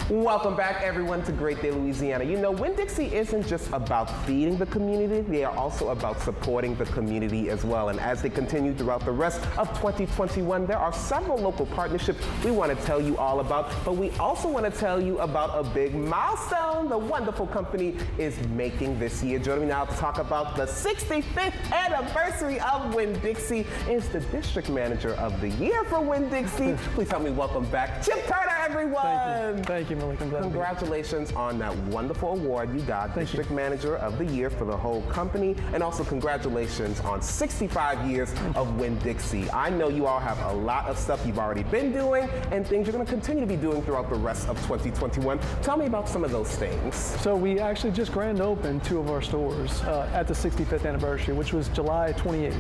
Welcome back, everyone, to Great Day, Louisiana. You know, Winn Dixie isn't just about feeding the community, they are also about supporting the community as well. And as they continue throughout the rest of 2021, there are several local partnerships we want to tell you all about, but we also want to tell you about a big milestone the wonderful company is making this year. Joining me now to talk about the 65th anniversary of Winn Dixie is the District Manager of the Year for Winn Dixie. Please help me welcome back Chip Turner, everyone. Thank you, Malik. I'm glad to be here. Congratulations on that wonderful award you got, District Manager of the Year for the whole company, and also congratulations on 65 years of Winn Dixie. I know you all have a lot of stuff you've already been doing and things you're going to continue to be doing throughout the rest of 2021. Tell me about some of those things. So we actually just grand opened 2 of our stores at the 65th anniversary, which was July 28th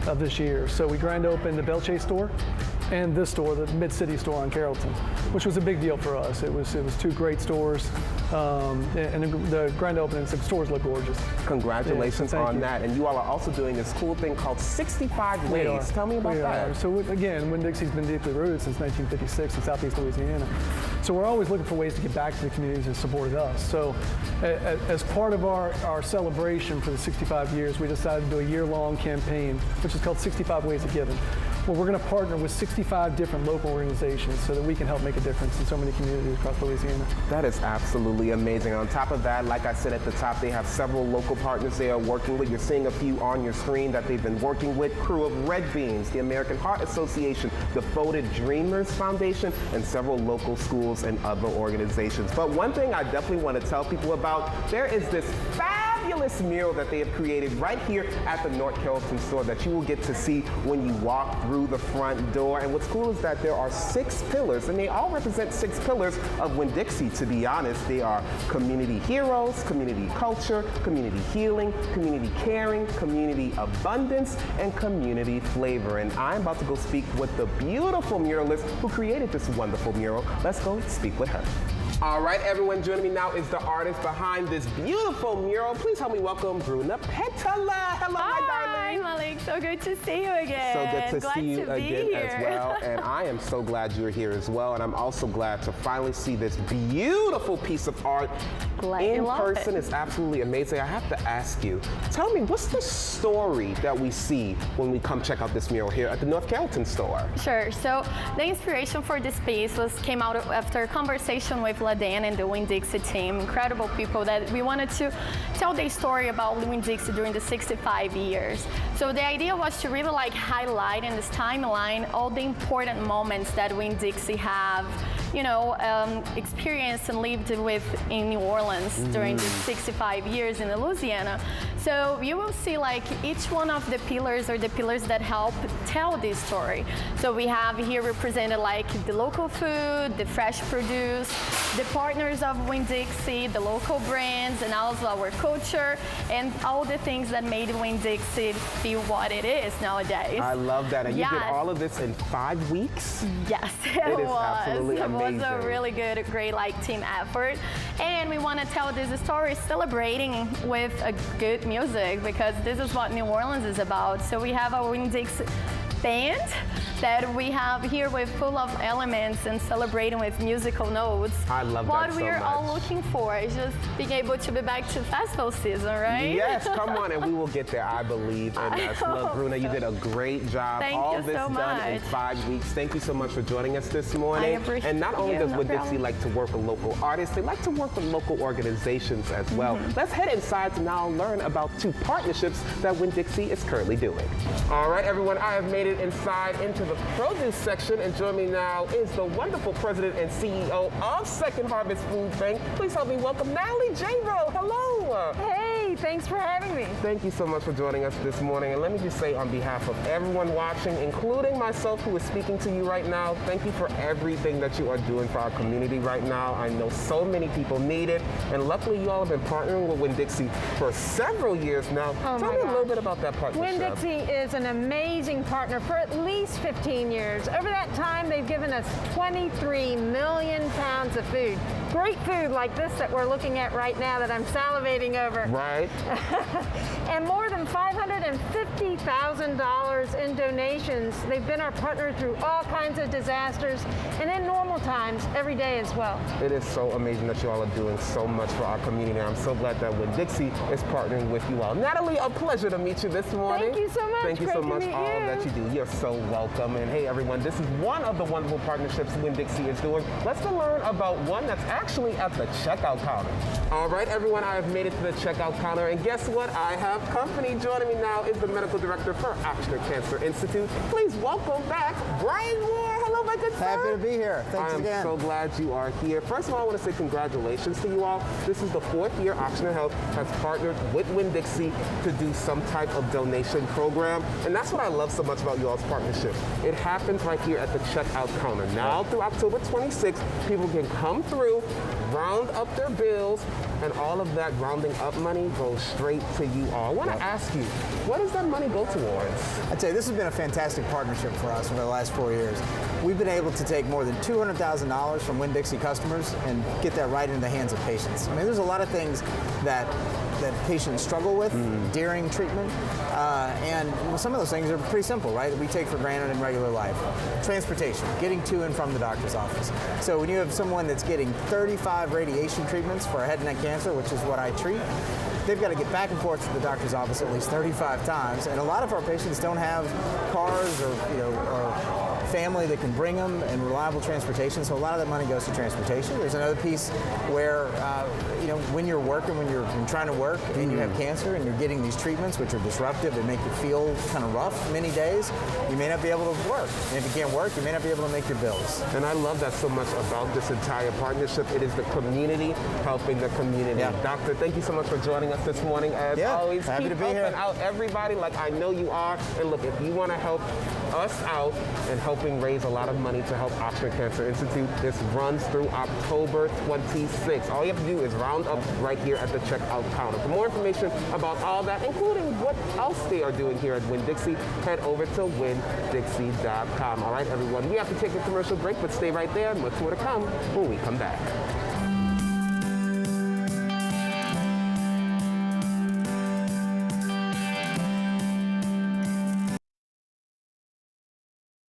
of this year. So we grand opened the Belle Chase store and this store, the Mid-City store on Carrollton, which was a big deal for us. It was 2 great stores, and the grand opening, the stores look gorgeous. Congratulations on that. And you all are also doing this cool thing called 65 Ways. Tell me about that. So again, Winn Dixie's been deeply rooted since 1956 in Southeast Louisiana. So we're always looking for ways to get back to the communities that supported us. So as part of our celebration for the 65 years, we decided to do a year-long campaign, which is called 65 Ways of Giving. Well, we're going to partner with 65 different local organizations so that we can help make a difference in so many communities across Louisiana. That is absolutely amazing. On top of that, like I said at the top, they have several local partners they are working with. You're seeing a few on your screen that they've been working with. Crew of Red Beans, the American Heart Association, the Devoted Dreamers Foundation, and several local schools and other organizations. But one thing I definitely want to tell people about, there is this fabulous mural that they have created right here at the North Carrollton store that you will get to see when you walk through the front door. And what's cool is that there are 6 pillars, and they all represent 6 pillars of Winn Dixie, to be honest. They are community heroes, community culture, community healing, community caring, community abundance, and community flavor. And I'm about to go speak with the beautiful muralist who created this wonderful mural. Let's go speak with her. All right, everyone, joining me now is the artist behind this beautiful mural. Please help me welcome Bruna Petala. Hello, my darling. Hi, Malik. So good to see you again. So good to see you again here. as well. And I am so glad you're here as well. And I'm also glad to finally see this beautiful piece of art in person. It's absolutely amazing. I have to ask you, tell me, what's the story that we see when we come check out this mural here at the North Carrollton store? Sure. So the inspiration for this piece came out after a conversation with Dan and the Winn Dixie team, incredible people that we wanted to tell the story about Winn Dixie during the 65 years. So the idea was to really highlight in this timeline all the important moments that Winn Dixie have, experienced and lived with in New Orleans during the 65 years in Louisiana. So you will see each one of the pillars are the pillars that help tell this story. So we have here represented the local food, the fresh produce, the partners of Winn Dixie, the local brands, and also our culture, and all the things that made Winn Dixie feel what it is nowadays. I love that. And you did all of this in 5 weeks? Yes, it was. Absolutely amazing. It was a really great team effort. And we want to tell this story celebrating with a good music, because this is what New Orleans is about. So we have our Winn Dixie band that we have here with full of elements and celebrating with musical notes. I love that so much. What we're all looking for is just being able to be back to festival season, right? Yes, come on, and we will get there, I believe. And look, Bruna, you did a great job. Thank you so much. All this done in 5 weeks. Thank you so much for joining us this morning. I appreciate And not only does Winn Dixie like to work with local artists, they like to work with local organizations as well. Let's head inside to now learn about 2 partnerships that Winn Dixie is currently doing. All right, everyone, I have made it inside into the produce section, and joining me now is the wonderful president and CEO of Second Harvest Food Bank. Please help me welcome Natalie J-Ro. Hello. Hey, thanks for having me. Thank you so much for joining us this morning. And let me just say on behalf of everyone watching, including myself who is speaking to you right now, thank you for everything that you are doing for our community right now. I know so many people need it, and luckily you all have been partnering with Winn Dixie for several years now. Tell me a little bit about that partnership. Winn Dixie is an amazing partner for at least 15 years. Over that time, they've given us 23 million pounds of food. Great food like this that we're looking at right now that I'm salivating over. Right. and more than $550,000 in donations. They've been our partner through all kinds of disasters and in normal times every day as well. It is so amazing that you all are doing so much for our community. I'm so glad that Winn Dixie is partnering with you all. Natalie, a pleasure to meet you this morning. Thank you so much. Thank you so much for all that you do. You're so welcome. And hey, everyone, this is one of the wonderful partnerships Winn Dixie is doing. Let's learn about one that's actually at the checkout counter. All right, everyone, I have made it to the checkout counter, and guess what? I have company. Joining me now is the medical director for Ochsner Cancer Institute. Please welcome back Brian Moore. Hello, my good sir. Happy to be here. Thanks again. I am so glad you are here. First of all, I want to say congratulations to you all. This is the 4th year Ochsner Health has partnered with Winn Dixie to do some type of donation program, and that's what I love so much about you all's partnership. It happens right here at the checkout counter. Now through October 26th, people can come through, round up their bills, and all of that rounding up money goes straight to you all. I want to ask you, what does that money go towards? I'd say this has been a fantastic partnership for us over the last 4 years. We've been able to take more than $200,000 from Winn Dixie customers and get that right into the hands of patients. I mean, there's a lot of things that patients struggle with during treatment, and some of those things are pretty simple, right, that we take for granted in regular life. Transportation, getting to and from the doctor's office. So when you have someone that's getting 35 radiation treatments for head and neck cancer, which is what I treat, they've got to get back and forth to the doctor's office at least 35 times, and a lot of our patients don't have cars or family that can bring them and reliable transportation, so a lot of that money goes to transportation. There's another piece where, when you're working, when you're trying to work and you have cancer and you're getting these treatments which are disruptive and make you feel kind of rough many days, you may not be able to work. And if you can't work, you may not be able to make your bills. And I love that so much about this entire partnership. It is the community helping the community. Yeah. Doctor, thank you so much for joining us this morning. As always, happy keep to be helping here. out everybody like I know you are. And look, if you want to help us out and helping raise a lot of money to help Ochsner Cancer Institute, this runs through October 26th. All you have to do is round up right here at the checkout counter. For more information about all that, including what else they are doing here at Winn Dixie, head over to winndixie.com. All right, everyone, we have to take a commercial break, but stay right there. Much more to come when we come back.